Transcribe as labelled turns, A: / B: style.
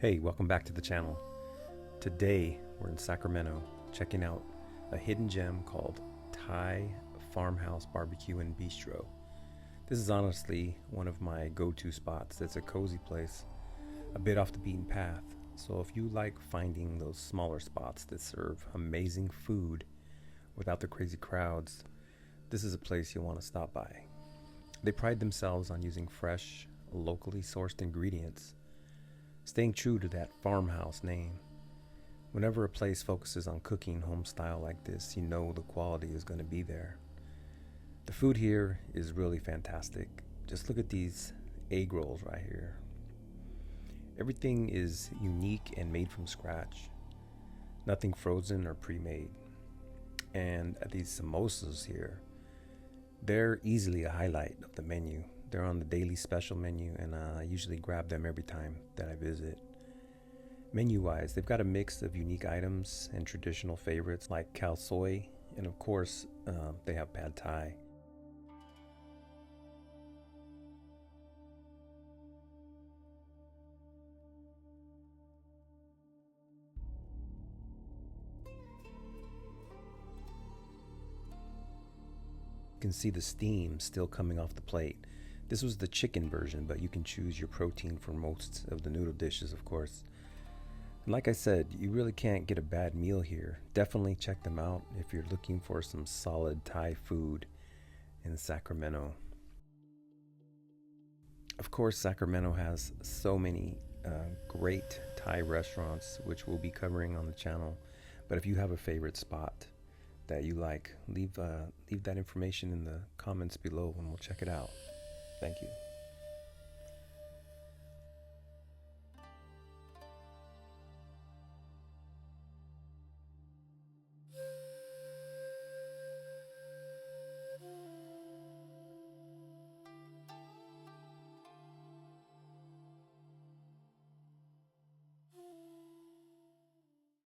A: Hey, welcome back to the channel. Today we're in Sacramento checking out a hidden gem called Thai Farm House BBQ and Bistro. This is honestly one of my go-to spots. It's a cozy place, a bit off the beaten path. So if you like finding those smaller spots that serve amazing food without the crazy crowds, this is a place you'll want to stop by. They pride themselves on using fresh, locally sourced ingredients, staying true to that farmhouse name. Whenever a place focuses on cooking home style like this, you know the quality is going to be there. The food here is really fantastic. Just look at these egg rolls right here. Everything is unique and made from scratch. Nothing frozen or pre-made. And these samosas here, they're easily a highlight of the menu. They're on the daily special menu, and I usually grab them every time that I visit. Menu-wise, they've got a mix of unique items and traditional favorites like khao soi, and of course, they have pad thai. You can see the steam still coming off the plate. This was the chicken version, but you can choose your protein for most of the noodle dishes, of course. And like I said, you really can't get a bad meal here. Definitely check them out if you're looking for some solid Thai food in Sacramento. Of course, Sacramento has so many great Thai restaurants, which we'll be covering on the channel. But if you have a favorite spot that you like, leave that information in the comments below and we'll check it out. Thank you.